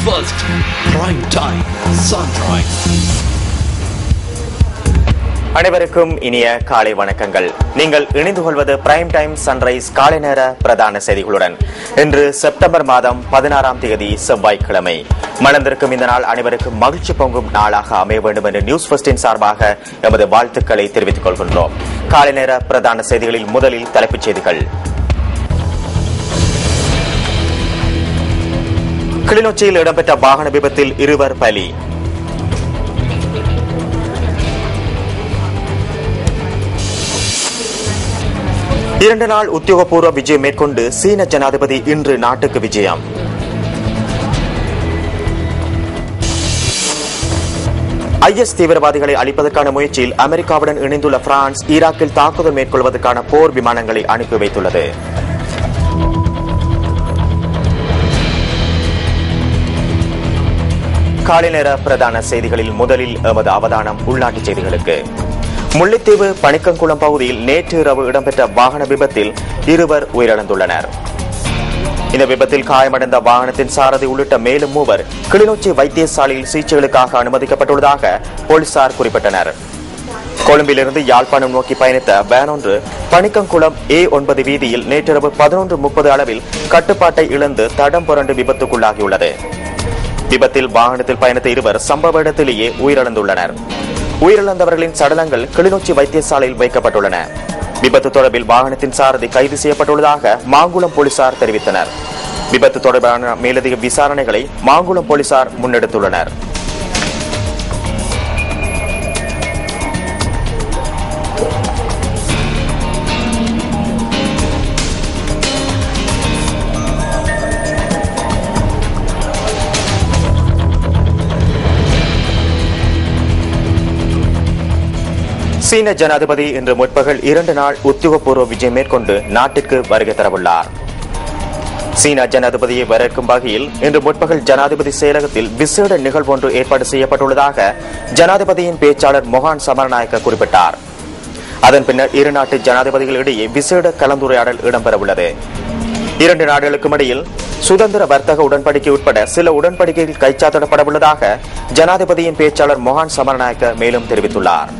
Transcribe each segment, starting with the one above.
First Prime Time Sunrise. அனைவருக்கும் இனிய காலை வணக்கங்கள். நீங்கள் இணைந்து கொள்வது பிரைம் டைம் சன்ரைஸ் காலை நேர பிரதான செய்திகளுடன். இன்று செப்டம்பர் மாதம் 16ஆம் தேதி செவ்வாய்க்கிழமை. மணந்திருக்கும் இந்த நாள் அனைவருக்கும் மகிழ்ச்சி பொங்கும் நாளாக அமைய வேண்டும் என்று நியூஸ் ஃபர்ஸ்டின் சார்பாக எமது வாழ்த்துக்களை தெரிவித்துக் கொள்கின்றோம். காலை நேர பிரதான செய்திகளில் முதலில் தலைப்புச் செய்திகள். கிளிநொச்சியில் இடம்பெற்ற வாகன விபத்தில் 2 பலி. இரண்டு நாள் உத்தியோகபூர்வ விஜயம் மேற்கொண்டு சீன ஜனாதிபதி இன்று நாட்டுக்கு விஜயம். IS தீவிரவாதிகளை அழிப்பதற்கான முயற்சியில் அமெரிக்காவுடன் இணைந்துள்ள பிரான்ஸ் ஈராக்கில் தாக்குதல் மேற்கொள்வதற்கான போர் விமானங்களை அனுப்பி வைத்துள்ளது. காலை நேர பிரதான செய்திகளில் முதலில் எமது அவதானம் உள்நாட்டுச் செய்திகளுக்கு. முல்லைத்தீவு பணிக்கங்குளம் பகுதியில் நேற்று இரவு இடம்பெற்ற வாகன விபத்தில் 2 உயிரிழந்துள்ளனர். இந்த விபத்தில் காயமடைந்த வாகனத்தின் சாரதி உள்ளிட்ட மேலும் 3 கிளிநொச்சி வைத்தியசாலையில் சிகிச்சைகளுக்காக அனுமதிக்கப்பட்டுள்ளதாக போலீசார் குறிப்பிட்டனர். கொழும்பிலிருந்து யாழ்ப்பாணம் நோக்கி பயணித்த வேன் ஒன்று பணிக்கங்குளம் A9 வீதியில் நேற்றிரவு 11:30 அளவில் கட்டுப்பாட்டை இழந்து தடம் புரண்டு விபத்துக்குள்ளாகியுள்ளது. விபத்தில் வாகனத்தில் பயணித்த 2 சம்பவ இடத்திலேயே உயிரிழந்துள்ளனர். உயிரிழந்தவர்களின் சடலங்கள் கிளிநொச்சி வைத்தியசாலையில் வைக்கப்பட்டுள்ளன. விபத்து தொடர்பில் வாகனத்தின் சாரதி கைது செய்யப்பட்டுள்ளதாக மாங்குளம் போலீசார் தெரிவித்தனர். விபத்து தொடர்பான மேலதிக விசாரணைகளை மாங்குளம் போலீசார் முன்னெடுத்துள்ளனர். சீன ஜனாதிபதி இன்று முற்பகல் 2 நாள் உத்தியோகபூர்வ விஜயம் மேற்கொண்டு நாட்டிற்கு வருகை தரவுள்ளார். சீன ஜனாதிபதியை வரவேற்கும் வகையில் இன்று முற்பகல் ஜனாதிபதி செயலகத்தில் விசேட நிகழ்வொன்று ஏற்பாடு செய்யப்பட்டுள்ளதாக ஜனாதிபதியின் பேச்சாளர் மொஹான் சமரநாயக்க குறிப்பிட்டார். அதன் பின்னர் 2 நாட்டு ஜனாதிபதிகளிடையே விசேட கலந்துரையாடல் இடம்பெறவுள்ளது. 2 நாடுகளுக்கும் இடையில் சுதந்திர வர்த்தக உடன்படிக்கை உட்பட சில உடன்படிக்கைகள் கைச்சாத்திடப்படவுள்ளதாக ஜனாதிபதியின் பேச்சாளர் மொஹான் சமரநாயக்க மேலும் தெரிவித்துள்ளார்.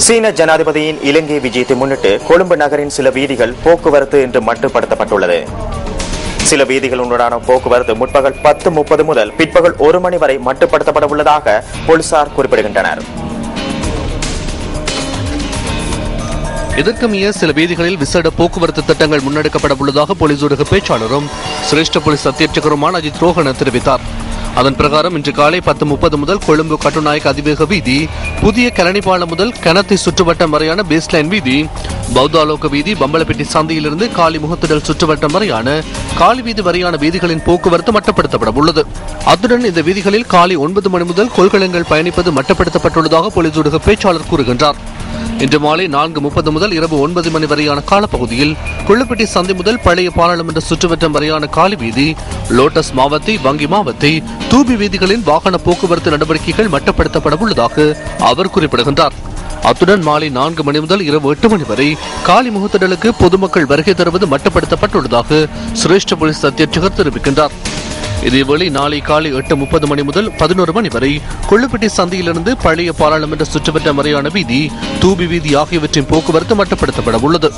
சீன ஜனாதிபதியின் இலங்கை விஜயத்தை முன்னிட்டு கொழும்பு நகரின் சில வீதிகள் போக்குவரத்து இன்று மட்டுப்படுத்தப்பட்டுள்ளது. சில வீதிகளுடனான போக்குவரத்து முற்பகல் 10:30 முதல் பிற்பகல் 1 மணி வரை மட்டுப்படுத்தப்பட உள்ளதாக போலீசார் குறிப்பிடுகின்றனர். இதற்கமைய சில வீதிகளில் விசேட போக்குவரத்து திட்டங்கள் முன்னெடுக்கப்பட உள்ளதாக போலீஸ் ஊடக பேச்சாளரும் சிரேஷ்ட போலீஸ் அத்தியட்சகருமான அஜித் ரோஹன தெரிவித்தார். அதன் பிரகாரம் இன்று காலை 10:30 முதல் கொழும்பு கட்டுநாயக்க அதிவேக வீதி, புதிய கலனிப்பாலம் முதல் கனத்தை சுற்றுவட்டம் வரையான பேஸ்லைன் வீதி, பௌத்தாலோக வீதி, பம்பலப்பட்டி சந்தையிலிருந்து காலி முகத்திடல் சுற்றுவட்டம் வரையான காலி வீதி வரையான வீதிகளின் போக்குவரத்து மட்டுப்படுத்தப்பட உள்ளது. அத்துடன் இந்த வீதிகளில் காலை 9 மணி முதல் கொள்கலங்கள் பயணிப்பது மட்டுப்படுத்தப்பட்டுள்ளதாக போலீஸ் ஊடக பேச்சாளர் கூறுகின்றார். இன்று மாலை 4:30 முதல் இரவு 9 மணி வரையான காலப்பகுதியில் கொள்ளுப்பட்டி சந்தை முதல் பழைய பாராளுமன்ற சுற்றுவட்டம் வரையான காலி வீதி, லோட்டஸ் மாவத்தை, வங்கி மாவத்தை, தூபி வீதிகளின் வாகன போக்குவரத்து நடவடிக்கைகள் மட்டுப்படுத்தப்பட உள்ளதாக அவர் குறிப்பிடுகின்றார். அத்துடன் மாலை 4 மணி முதல் இரவு 8 மணி வரை காலி முகத்திடலுக்கு பொதுமக்கள் வருகை தருவது மட்டுப்படுத்தப்பட்டுள்ளதாக சிரேஷ்ட போலீஸ் அத்தியட்சகர் தெரிவிக்கின்றார். இதேவேளை நாளை காலை 8:30 மணி முதல் 11 மணி வரை கொள்ளுப்பட்டி சந்தையிலிருந்து பழைய பாராளுமன்ற சுற்றுவட்டம் வரையான வீதி, தூபி வீதி ஆகியவற்றின் போக்குவரத்து மட்டுப்படுத்தப்பட உள்ளது.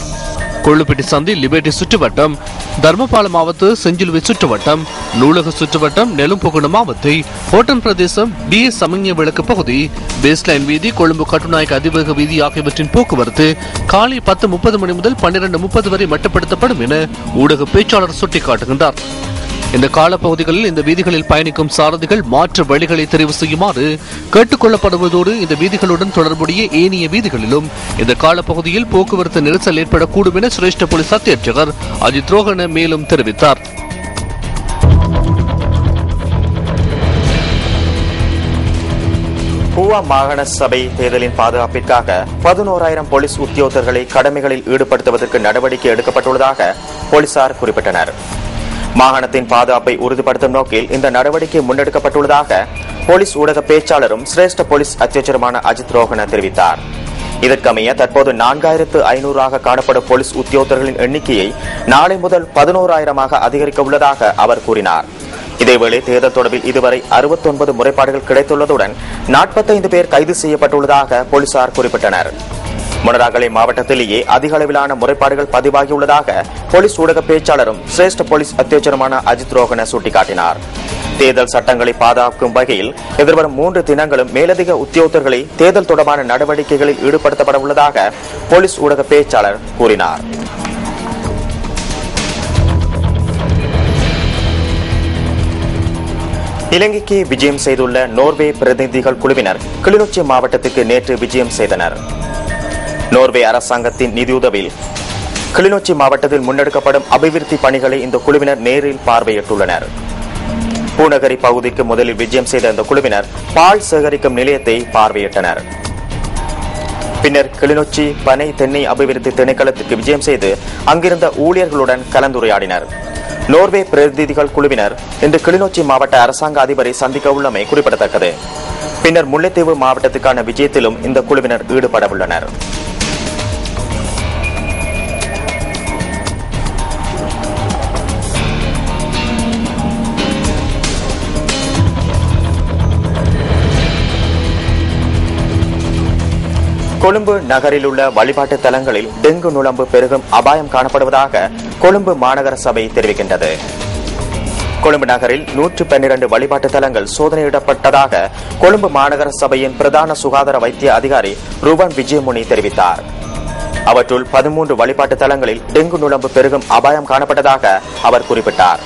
கொள்ளுப்பட்டி சந்தை, லிபர்டி சுற்றுவட்டம், தர்மபால மாவத்து, செஞ்சிலுவை சுற்றுவட்டம், நூலக சுற்றுவட்டம், நெலும்புகுண மாவத்தை, ஹோட்டன் பிரதேசம், BS சமஞ்ஞ விளக்கு பகுதி, பேஸ்லைன் வீதி, கொழும்பு கட்டுநாயக்க அதிவேக வீதி ஆகியவற்றின் போக்குவரத்து காலை 10:30 மணி முதல் 12:30 வரை மட்டுப்படுத்தப்படும் என ஊடக பேச்சாளர் சுட்டிக்காட்டுகின்றார். இந்த காலப்பகுதிகளில் இந்த வீதிகளில் பயணிக்கும் சாரதிகள் மாற்று வழிகளை தெரிவு செய்யுமாறு கேட்டுக் கொள்ளப்படுவதோடு இந்த வீதிகளுடன் தொடர்புடைய ஏனைய வீதிகளிலும் இந்த காலப்பகுதியில் போக்குவரத்து நெரிசல் ஏற்படக்கூடும் என சிரேஷ்ட போலீஸ் அத்தியட்சகர் அஜித் ரோஹன மேலும் தெரிவித்தார். கூவா மாகாண சபை தேர்தலின் பாதுகாப்பிற்காக 11,000 போலீஸ் உத்தியோகத்தர்களை கடமைகளில் ஈடுபடுத்துவதற்கு நடவடிக்கை எடுக்கப்பட்டுள்ளதாக போலீசார் குறிப்பிட்டனர். மாகாணத்தின் பாதுகாப்பை உறுதிப்படுத்தும் நோக்கில் இந்த நடவடிக்கை முன்னெடுக்கப்பட்டுள்ளதாக போலீஸ் ஊடக பேச்சாளரும் சிரேஷ்ட போலீஸ் அத்தியட்சருமான அஜித் ரோஹன தெரிவித்தார். இதற்கமைய தற்போது 4500 காணப்படும் போலீஸ் உத்தியோகத்தர்களின் எண்ணிக்கையை நாளை முதல் 11,000 அதிகரிக்க உள்ளதாக அவர் கூறினார். இதேவேளை தேர்தல் தொடர்பில் இதுவரை 69 முறைப்பாடுகள் கிடைத்துள்ளதுடன் 45 பேர் கைது செய்யப்பட்டுள்ளதாக போலீசார் குறிப்பிட்டனர். மொனராகலை மாவட்டத்திலேயே அதிக அளவிலான முறைப்பாடுகள் பதிவாகியுள்ளதாக போலீஸ் ஊடக பேச்சாளரும் சிரேஷ்ட போலீஸ் அத்தியட்சருமான அஜித் ரோஹன சுட்டிக்காட்டினார். தேர்தல் சட்டங்களை பாதுகாக்கும் வகையில் எதிர்வரும் 3 தினங்களும் மேலதிக உத்தியோகத்தர்களை தேர்தல் தொடர்பான நடவடிக்கைகளில் ஈடுபடுத்தப்பட உள்ளதாக போலீஸ் ஊடக பேச்சாளர் கூறினார். இலங்கைக்கு விஜயம் செய்துள்ள நோர்வே பிரதிநிதிகள் குழுவினர் கிளிநொச்சி மாவட்டத்துக்கு நேற்று விஜயம் செய்தனர். நோர்வே அரசாங்கத்தின் நிதியுதவியில் கிளிநொச்சி மாவட்டத்தில் முன்னெடுக்கப்படும் அபிவிருத்தி பணிகளை இந்த குழுவினர் நேரில் பார்வையிட்டுள்ளனர். பூநகரி பகுதிக்கு முதலில் விஜயம் செய்த இந்த குழுவினர் பால் சேகரிக்கும் நிலையத்தை பார்வையிட்டனர். பின்னர் கிளிநொச்சி பனை தென்னை அபிவிருத்தி திணைக்களத்துக்கு விஜயம் செய்து அங்கிருந்த ஊழியர்களுடன் கலந்துரையாடினர். நோர்வே பிரதிநிதிகள் குழுவினர் இன்று கிளிநொச்சி மாவட்ட அரசாங்க அதிபரை சந்திக்க உள்ளமை குறிப்பிடத்தக்கது. பின்னர் முல்லைத்தீவு மாவட்டத்துக்கான விஜயத்திலும் இந்த குழுவினர் ஈடுபட உள்ளனர். கொழும்பு நகரில் உள்ள வழிபாட்டு தலங்களில் டெங்கு நுளம்பு பெருகும் அபாயம் காணப்படுவதாக கொழும்பு மாநகர சபை தெரிவிக்கின்றது. கொழும்பு நகரில் 112 வழிபாட்டு தலங்கள் சோதனையிடப்பட்டதாக கொழும்பு மாநகர சபையின் பிரதான சுகாதார வைத்திய அதிகாரி ருவன் விஜயமுனி தெரிவித்தார். அவற்றுள் 13 வழிபாட்டு தலங்களில் டெங்கு நுளம்பு பெருகும் அபாயம் காணப்பட்டதாக அவர் குறிப்பிட்டார்.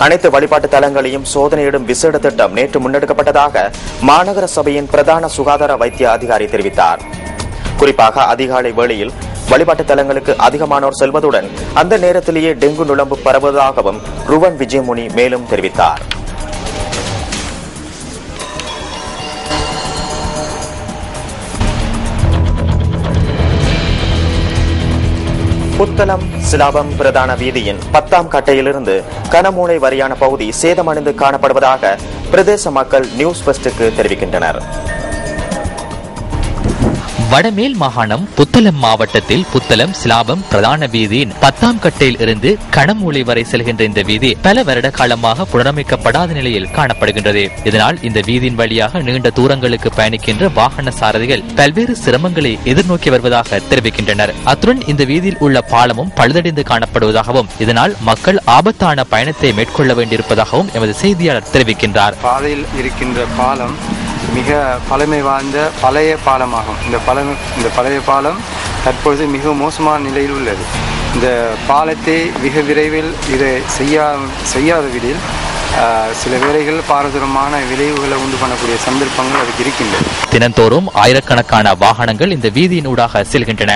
அனைத்து வழிபாட்டு தலங்களையும் சோதனையிடும் விசேட திட்டம் நேற்று முன்னெடுக்கப்பட்டதாக மாநகர சபையின் பிரதான சுகாதார வைத்திய அதிகாரி தெரிவித்தார். குறிப்பாக அதிகாலை வேளையில் வழிபாட்டு தலங்களுக்கு அதிகமானோர் செல்வதுடன் அந்த நேரத்திலேயே டெங்கு நுளம்பு பரவுவதாகவும் ருவன் விஜயமுனி மேலும் தெரிவித்தார். புத்தளம் சிலாபம் பிரதான வீதியின் 10ஆம் கட்டையிலிருந்து கனமூளை வரையான பகுதி சேதமடைந்து காணப்படுவதாக பிரதேச மக்கள் நியூஸ் ஃபர்ஸ்டுக்கு தெரிவிக்கின்றனர். வடமேல் மாகாணம் புத்தளம் மாவட்டத்தில் புத்தளம் சிலாபம் பிரதான வீதியின் 10ஆம் கட்டையில் இருந்து கனமூளை வரை செல்கின்ற இந்த வீதி பல வருட காலமாக புனரமைக்கப்படாத நிலையில் காணப்படுகின்றது. இதனால் இந்த வீதியின் வழியாக நீண்ட தூரங்களுக்கு பயணிக்கின்ற வாகன சாரதிகள் பல்வேறு சிரமங்களை எதிர்நோக்கி வருவதாக தெரிவிக்கின்றனர். அத்துடன் இந்த வீதியில் உள்ள பாலமும் பழுதடைந்து காணப்படுவதாகவும் இதனால் மக்கள் ஆபத்தான பயணத்தை மேற்கொள்ள வேண்டியிருப்பதாகவும் எமது செய்தியாளர் தெரிவிக்கின்றார். பாதையில் இருக்கின்ற பாலம் மிக பழமை வாய்ந்த பழைய பாலமாகும். இந்த பழைய பாலம் தற்பொழுது மிக மோசமான நிலையில் உள்ளது. இந்த பாலத்தை மிக விரைவில் இதை செய்யாதவிடில் சில வேளைகள் பாரதூரமான விளைவுகளை உண்டு பண்ணக்கூடிய சந்தர்ப்பங்கள் அதுக்கு இருக்கின்றன. தினந்தோறும் ஆயிரக்கணக்கான வாகனங்கள் இந்த வீதியின் ஊடாக செல்கின்றன.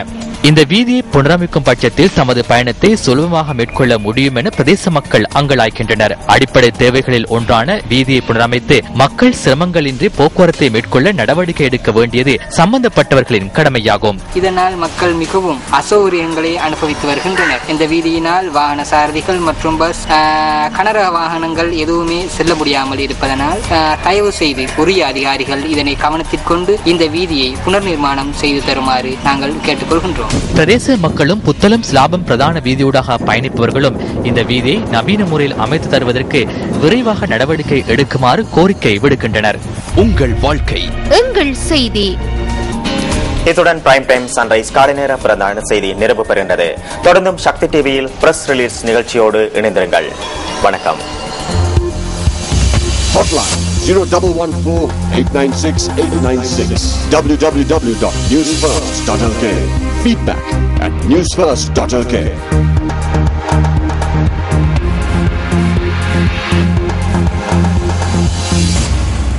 இந்த வீதியை புனரமைக்கும் பட்சத்தில் தமது பயணத்தை சுலபமாக மேற்கொள்ள முடியும் என பிரதேச மக்கள் அங்கலாய்க்கின்றனர். அடிப்படை தேவைகளில் ஒன்றான வீதியை புனரமைத்து மக்கள் சிரமங்களின்றி போக்குவரத்தை மேற்கொள்ள நடவடிக்கை எடுக்க வேண்டியது சம்பந்தப்பட்டவர்களின் கடமையாகும். இதனால் மக்கள் மிகவும் அசௌகரியங்களை அனுபவித்து வருகின்றனர். இந்த வீதியினால் வாகன சாரதிகள் மற்றும் பஸ் கனரக வாகனங்கள் எதுவுமே செல்ல முடியாமல் இருப்பதனால் தயவு செய்து உரிய அதிகாரிகள் இதனை கவனத்தில் கொண்டு இந்த வீதியை புனர் நிர்மாணம் செய்து தருமாறு நாங்கள் கேட்டுக்கொள்கின்றோம். பிரதேச மக்களும் புத்தளம் சிலாபம் பிரதான வீதியூடாக பயணிப்பவர்களும் இந்த வீதியை நவீன முறையில் அமைத்து தருவதற்கு விரைவாக நடவடிக்கை எடுக்குமாறு கோரிக்கை விடுக்கின்றனர். உங்கள் வாழ்க்கை எங்கள் செய்தி. இத்துடன் பிரைம் டைம் சன்ரைஸ் காலை நேர பிரதான செய்தி நிறைவு பெறுகின்றது. தொடர்ந்தும் சக்தி டிவியில் பிரஸ் ரிலீஸ் நிகழ்ச்சியோடு இணைந்திருங்கள். வணக்கம். Hotline 0114-896-896 www.newsfirst.lk. Feedback at newsfirst.lk.